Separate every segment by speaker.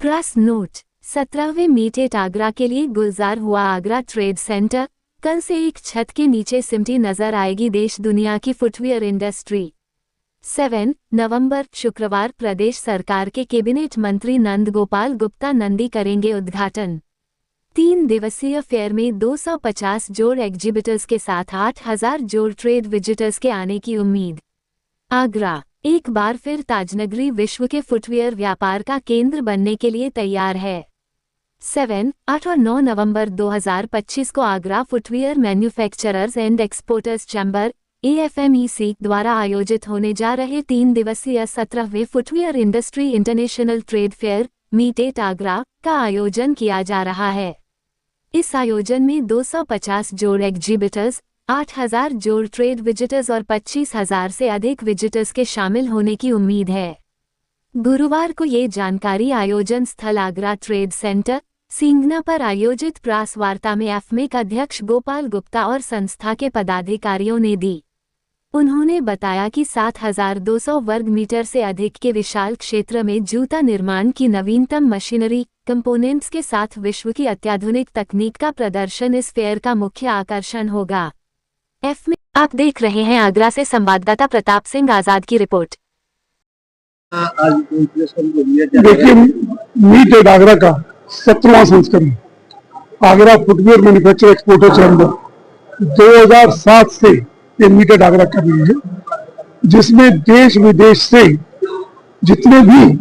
Speaker 1: Press note. 17वें meet Agra के लिए गुलजार हुआ आगरा ट्रेड सेंटर। कल से एक छत के नीचे सिमटी नजर आएगी देश दुनिया की फुटवियर इंडस्ट्री। 7 नवंबर शुक्रवार प्रदेश सरकार के कैबिनेट मंत्री नंद गोपाल गुप्ता नंदी करेंगे उद्घाटन। 3 दिवसीय फेयर में 250 जोड़ एग्जिबिटर्स के साथ 8000 जोड़ ट्रेड विजिटर्स के आने की उम्मीद। आगरा एक बार फिर ताजनगरी विश्व के फुटवियर व्यापार का केंद्र बनने के लिए तैयार है। 7, 8 और 9 नवंबर 2025 को Agra footwear manufacturers and exporters chamber AFMEC द्वारा आयोजित होने जा रहे 3 दिवसीय 17वें footwear industry international trade fair meet Agra का आयोजन किया जा रहा है। इस आयोजन में 250 जोड़ एग्जिबिटर्स, 8000 जोड़ ट्रेड विजिटर्स और 25000 से अधिक विजिटर्स के शामिल होने की उम्मीद है। गुरुवार को ये जानकारी आयोजन स्थल आगरा ट्रेड सेंटर सिंगना पर आयोजित प्रेस वार्ता में एफमेक अध्यक्ष गोपाल गुप्ता और संस्था के पदाधिकारियों ने दी। उन्होंने बताया कि 7200 वर्ग मीटर से अधिक के विशाल क्षेत्र में जूता निर्माण की नवीनतम मशीनरी कंपोनेंट्स के साथ विश्व की अत्याधुनिक तकनीक का प्रदर्शन इस फेयर का मुख्य आकर्षण होगा। एफमेक आप देख रहे हैं आगरा से संवाददाता प्रताप सिंह आजाद की रिपोर्ट।
Speaker 2: देखिए, मीट आगरा का 17वां संस्करण Agra footwear manufacture exporter chamber 2007 से ये मीट आगरा कर रही है, जिसमें देश विदेश से जितने भी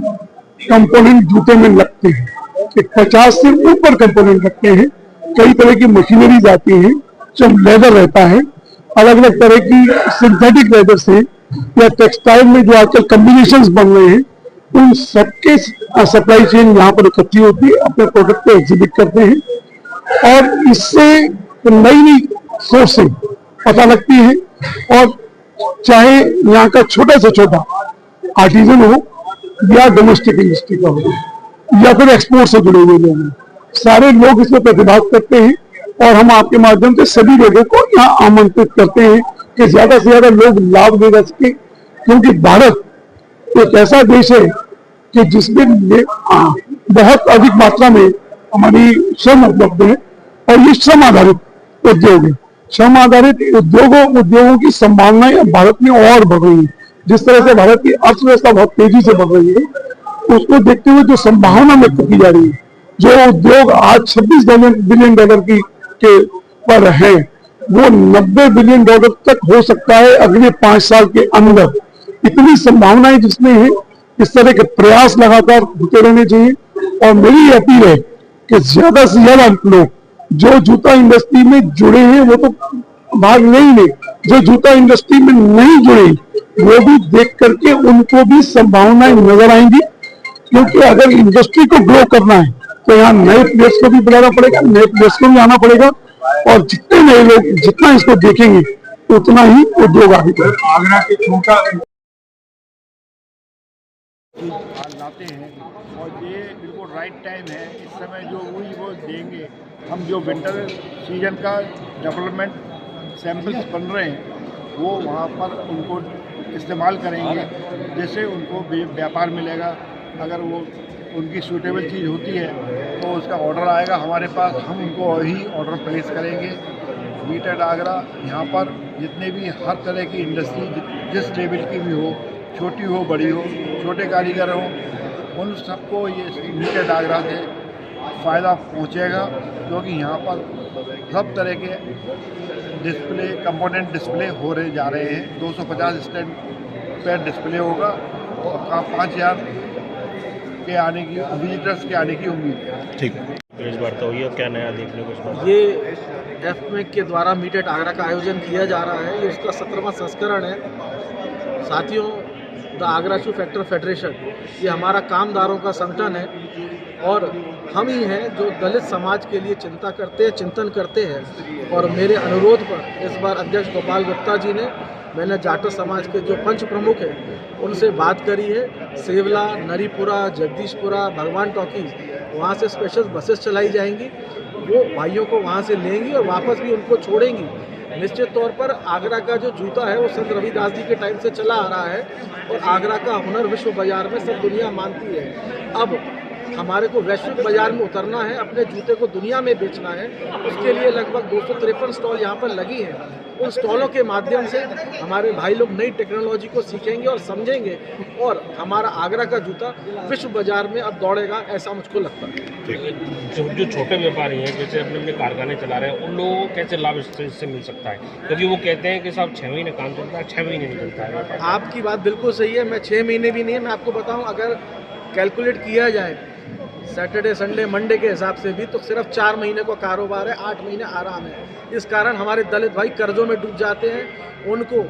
Speaker 2: कंपोनेंट जूते में लगते हैं, 50 से ऊपर कंपोनेंट लगते हैं। कई तरह की मशीनरीज आती हैं, जो लेदर रहता है, अलग अलग तरह की सिंथेटिक लेदर से या टेक्सटाइल में जो आजकल कॉम्बिनेशंस बन रहे हैं, उन सबके सप्लाई चेन यहाँ पर इकट्ठी होती है, अपने प्रोडक्ट को एग्जिबिट करते हैं और इससे नई नई सोर्सें पता लगती है। और चाहे यहाँ का छोटा से छोटा आर्टिजन हो या डोमेस्टिक इंडस्ट्री का हो या फिर एक्सपोर्ट से जुड़े हुए लोग, सारे लोग इसमें प्रतिभाग करते हैं और हम आपके माध्यम से सभी लोगों को यहाँ आमंत्रित करते हैं कि ज्यादा से ज्यादा लोग लाभ ले सके, क्योंकि भारत एक ऐसा देश है कि जिसमें बहुत अधिक मात्रा में हमारी श्रम उपलब्ध है और ये श्रम आधारित उद्योग है। श्रम आधारित उद्योगों की संभावनाएं भारत में और बढ़ रही है। जिस तरह से भारत की अर्थव्यवस्था बहुत तेजी से बढ़ रही है, उसको देखते हुए जो संभावना व्यक्त की जा रही है, जो उद्योग आज 26 बिलियन डॉलर की के पर है, वो 90 बिलियन डॉलर तक हो सकता है अगले 5 साल के अंदर। इतनी संभावनाएं जिसमें है, इस तरह के प्रयास लगातार होते रहने चाहिए। और मेरी अपील है कि ज्यादा से ज्यादा लोग जो जूता इंडस्ट्री में जुड़े हैं वो तो भाग नहीं ले, जो जूता इंडस्ट्री में नहीं जुड़े वो भी देख करके उनको भी संभावनाएं नजर आएंगी। क्योंकि अगर इंडस्ट्री को ग्रो करना है तो यहाँ नए प्लेयर्स को भी बुलाना पड़ेगा, नए प्लेयर्स को भी आना पड़ेगा और जितने नए लोग जितना इसको देखेंगे उतना ही उद्योग आगे बढ़ेगा।
Speaker 3: आगरा के छोटा लाते हैं और ये बिल्कुल राइट टाइम है। इस समय जो वो देंगे, हम जो विंटर सीजन का डेवलपमेंट सैंपल्स बन रहे हैं वो वहाँ पर उनको इस्तेमाल करेंगे, जिससे उनको व्यापार मिलेगा। अगर वो उनकी सूटेबल चीज़ होती है तो उसका ऑर्डर आएगा हमारे पास, हम उनको वही ऑर्डर प्लेस करेंगे। मीट आगरा यहाँ पर जितने भी हर तरह की इंडस्ट्री जिस लेवल की भी हो, छोटी हो बड़ी हो, छोटे कारीगर हों, उन सबको ये मीट आगरा से फ़ायदा पहुँचेगा। क्योंकि यहाँ पर सब तरह के डिस्प्ले कंपोनेंट डिस्प्ले हो रहे जा रहे हैं। 250 स्टैंड पर डिस्प्ले होगा और 5000 के आने की विजिटर्स के आने की उम्मीद है।
Speaker 4: ठीक है, इस बार तो ये क्या नया देखने को?
Speaker 5: ये एफमेक के द्वारा मीट आगरा का आयोजन किया जा रहा है, ये उसका 17वां संस्करण है। साथियों, the Agra shoe factor federation ये हमारा कामदारों का संगठन है और हम ही हैं जो दलित समाज के लिए चिंतन करते हैं। और मेरे अनुरोध पर इस बार अध्यक्ष गोपाल गुप्ता जी ने, मैंने जाटव समाज के जो पंच प्रमुख हैं उनसे बात करी है। सेवला, नरीपुरा, जगदीशपुरा, भगवान टॉकीज, वहाँ से स्पेशल बसेस चलाई जाएंगी, वो भाइयों को वहाँ से लेंगी और वापस भी उनको छोड़ेंगी। निश्चित तौर पर आगरा का जो जूता है वो संत रविदास जी के टाइम से चला आ रहा है और आगरा का हुनर विश्व बाजार में सब दुनिया मानती है। अब हमारे को वैश्विक बाजार में उतरना है, अपने जूते को दुनिया में बेचना है। उसके लिए लगभग 253 स्टॉल यहाँ पर लगी हैं। उन स्टॉलों के माध्यम से हमारे भाई लोग नई टेक्नोलॉजी को सीखेंगे और समझेंगे, और हमारा आगरा का जूता विश्व बाजार में अब दौड़ेगा, ऐसा मुझको लगता है।
Speaker 4: जो छोटे व्यापारी हैं, जैसे अपने अपने कारखाने चला रहे हैं, उन लोगों को कैसे लाभ इससे मिल सकता है? क्योंकि वो कहते हैं कि साहब 6 महीने काम चलता है, 6 महीने नहीं चलता है।
Speaker 5: आपकी बात बिल्कुल सही है। मैं 6 महीने भी नहीं है, मैं आपको बताऊं, अगर कैलकुलेट किया जाए सैटरडे संडे मंडे के हिसाब से भी, तो सिर्फ 4 महीने का कारोबार है, 8 महीने आराम है। इस कारण हमारे दलित भाई कर्जों में डूब जाते हैं, उनको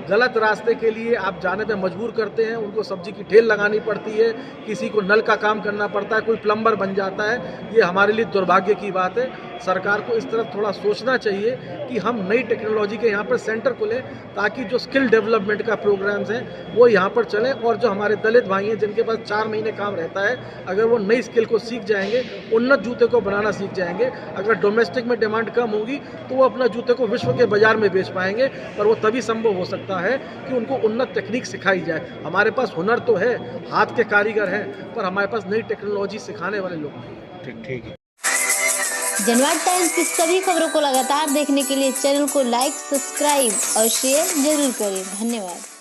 Speaker 5: गलत रास्ते के लिए आप जाने पे मजबूर करते हैं, उनको सब्जी की ठेल लगानी पड़ती है, किसी को नल का काम करना पड़ता है, कोई प्लम्बर बन जाता है। ये हमारे लिए दुर्भाग्य की बात है। सरकार को इस तरफ थोड़ा सोचना चाहिए कि हम नई टेक्नोलॉजी के यहाँ पर सेंटर खोलें, ताकि जो स्किल डेवलपमेंट का प्रोग्राम्स हैं वो यहाँ पर चलें, और जो हमारे दलित भाई हैं जिनके पास 4 महीने काम रहता है, अगर वो नई स्किल को सीख जाएंगे, उन्नत जूते को बनाना सीख जाएंगे, अगर डोमेस्टिक में डिमांड कम होगी तो वो अपना जूते को विश्व के बाजार में बेच पाएंगे। पर वो तभी संभव हो सकता है कि उनको उन्नत टेक्निक सिखाई जाए। हमारे पास हुनर तो है, हाथ के कारीगर हैं, पर हमारे पास नई टेक्नोलॉजी सिखाने वाले लोग नहीं हैं।
Speaker 4: ठीक है।
Speaker 6: जनवाद टाइम्स की सभी खबरों को लगातार देखने के लिए चैनल को लाइक, सब्सक्राइब और शेयर जरूर करें। धन्यवाद।